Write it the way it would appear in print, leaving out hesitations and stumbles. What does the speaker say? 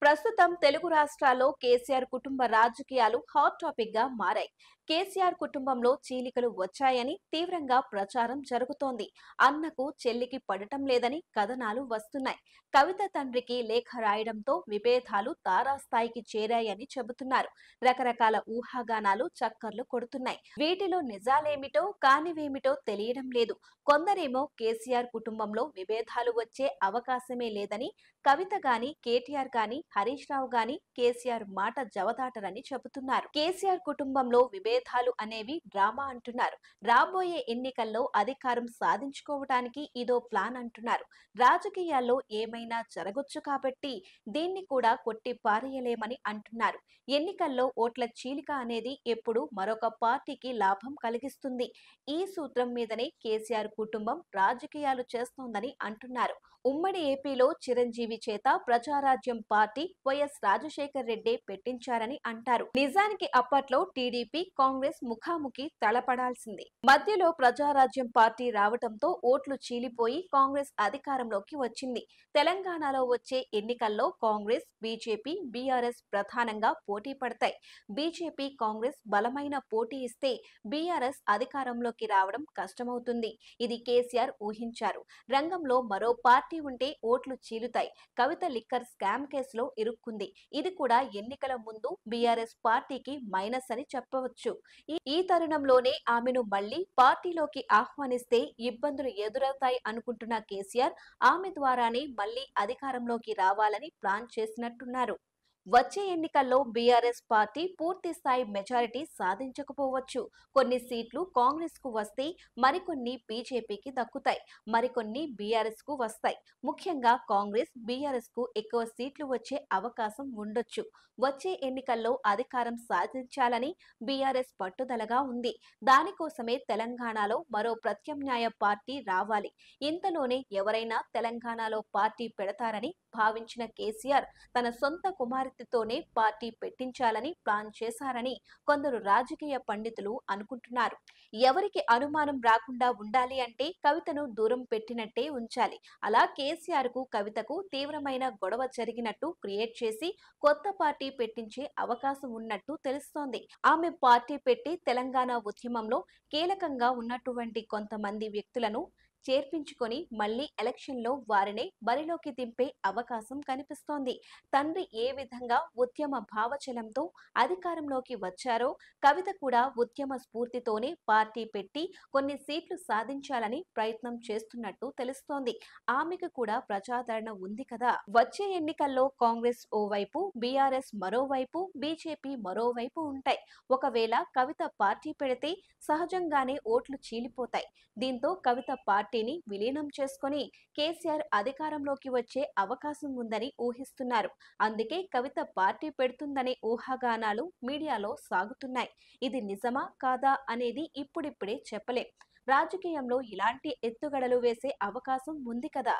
ప్రస్తుతం తెలుగు రాష్ట్రాల్లో కేసీఆర్ కుటుంబ రాజకీయాలు హాట్ టాపిక్ గా మారాయి. కేసీఆర్ కుటుంబంలో చీలికలు వచ్చాయని తీవ్రంగా ప్రచారం జరుగుతోంది. అన్నకు చెల్లికి పడటం లేదని కథనాలు వస్తున్నాయి. కవిత తండ్రికి లేఖ రాయడంతో విభేదాలు తారాస్థాయికి చేరాయని చెబుతున్నారు. రకరకాల ఊహాగానాలు చక్కర్లు కొడుతున్నాయి. వీటిలో నిజాలేమిటో కానివేమిటో తెలియడం లేదు. కొందరేమో కేసీఆర్ కుటుంబంలో విభేదాలు వచ్చే అవకాశమే లేదని, కవిత గాని కేటీఆర్ గాని హరీష్ రావు గాని కేసీఆర్ మాట జవదాటరని చెబుతున్నారు. కేసీఆర్ కుటుంబంలో విభేదాలు అనేవి డ్రామా అంటున్నారు. రాబోయే ఎన్నికల్లో అధికారం సాధించుకోవటానికి ఇదో ప్లాన్ అంటున్నారు. రాజకీయాల్లో ఏమైనా జరగొచ్చు కాబట్టి దీన్ని కూడా కొట్టి పారేయలేమని అంటున్నారు. ఎన్నికల్లో ఓట్ల చీలిక అనేది ఎప్పుడు మరొక పార్టీకి లాభం కలిగిస్తుంది. ఈ సూత్రం మీదనే కేసీఆర్ కుటుంబం రాజకీయాలు చేస్తోందని అంటున్నారు. ఉమ్మడి ఏపీలో చిరంజీవి చేత ప్రజారాజ్యం పార్టీ వైఎస్ రాజశేఖర్ రెడ్డి పెట్టించారని అంటారు. నిజానికి అప్పట్లో టీడీపీ కాంగ్రెస్ ముఖాముఖి తలపడాల్సింది. మధ్యలో ప్రజారాజ్యం పార్టీ రావటంతో ఓట్లు చీలిపోయి కాంగ్రెస్ అధికారంలోకి వచ్చింది. తెలంగాణలో వచ్చే ఎన్నికల్లో కాంగ్రెస్ బీజేపీ బీఆర్ఎస్ ప్రధానంగా పోటీ పడతాయి. బీజేపీ కాంగ్రెస్ బలమైన పోటీ ఇస్తే బీఆర్ఎస్ అధికారంలోకి రావడం కష్టమవుతుంది. ఇది కేసీఆర్ ఊహించారు. రంగంలో మరో పార్టీ ఉంటే ఓట్లు చీలుతాయి. కవిత లిక్కర్ స్కామ్ కేసులో ఇరుక్కుంది. ఇది కూడా ఎన్నికల ముందు బీఆర్ఎస్ పార్టీకి మైనస్ అని చెప్పవచ్చు. ఈ తరుణంలోనే ఆమెను మళ్లీ పార్టీలోకి ఆహ్వానిస్తే ఇబ్బందులు ఎదురవుతాయి అనుకుంటున్న కేసీఆర్ ఆమె ద్వారానే మళ్లీ అధికారంలోకి రావాలని ప్లాన్ చేసినట్టున్నారు. వచ్చే ఎన్నికల్లో బీఆర్ఎస్ పార్టీ పూర్తి స్థాయి మెజారిటీ సాధించకపోవచ్చు. కొన్ని సీట్లు కాంగ్రెస్ కు వస్తే మరికొన్ని బీజేపీకి దక్కుతాయి. మరికొన్ని బీఆర్ఎస్ కు వస్తాయి. ముఖ్యంగా కాంగ్రెస్ బీఆర్ఎస్ కు ఎక్కువ సీట్లు వచ్చే అవకాశం ఉండొచ్చు. వచ్చే ఎన్నికల్లో అధికారం సాధించాలని బీఆర్ఎస్ పట్టుదలగా ఉంది. దానికోసమే తెలంగాణలో మరో ప్రత్యామ్నాయ పార్టీ రావాలి. ఇంతలోనే ఎవరైనా తెలంగాణలో పార్టీ పెడతారని భావించిన కేసీఆర్ తన సొంత కుమార్తెతోనే పార్టీ పెట్టించాలని ప్లాన్ చేశారని కొందరు రాజకీయ పండితులు అనుకుంటున్నారు. ఎవరికి అనుమానం రాకుండా ఉండాలి అంటే కవితను దూరం పెట్టినట్టే ఉంచాలి. అలా కేసీఆర్ కు కవితకు తీవ్రమైన గొడవ జరిగినట్టు క్రియేట్ చేసి కొత్త పార్టీ పెట్టించే అవకాశం ఉన్నట్టు తెలుస్తోంది. ఆమె పార్టీ పెట్టి తెలంగాణ ఉద్యమంలో కీలకంగా ఉన్నటువంటి కొంతమంది వ్యక్తులను చేర్పించుకొని మళ్లీ ఎలక్షన్లో వారినే బరిలోకి దింపే అవకాశం కనిపిస్తోంది. తండ్రి ఏ విధంగా ఉద్యమ భావచలంతో అధికారంలోకి వచ్చారో కవిత కూడా ఉద్యమ స్ఫూర్తితోనే పార్టీ పెట్టి కొన్ని సీట్లు సాధించాలని ప్రయత్నం చేస్తున్నట్టు తెలుస్తోంది. ఆమెకు కూడా ప్రజాదరణ ఉంది కదా. వచ్చే ఎన్నికల్లో కాంగ్రెస్ ఓవైపు, బీఆర్ఎస్ మరోవైపు, బీజేపీ మరోవైపు ఉంటాయి. ఒకవేళ కవిత పార్టీ పెడితే సహజంగానే ఓట్లు చీలిపోతాయి. దీంతో కవిత పార్టీని విలీనం చేసుకుని కేసీఆర్ అధికారంలోకి వచ్చే అవకాశం ఉందని ఊహిస్తున్నారు. అందుకే కవిత పార్టీ పెడుతుందనే ఊహాగానాలు మీడియాలో సాగుతున్నాయి. ఇది నిజమా కాదా అనేది ఇప్పుడిప్పుడే చెప్పలేం. రాజకీయంలో ఇలాంటి ఎత్తుగడలు వేసే అవకాశం ఉంది కదా.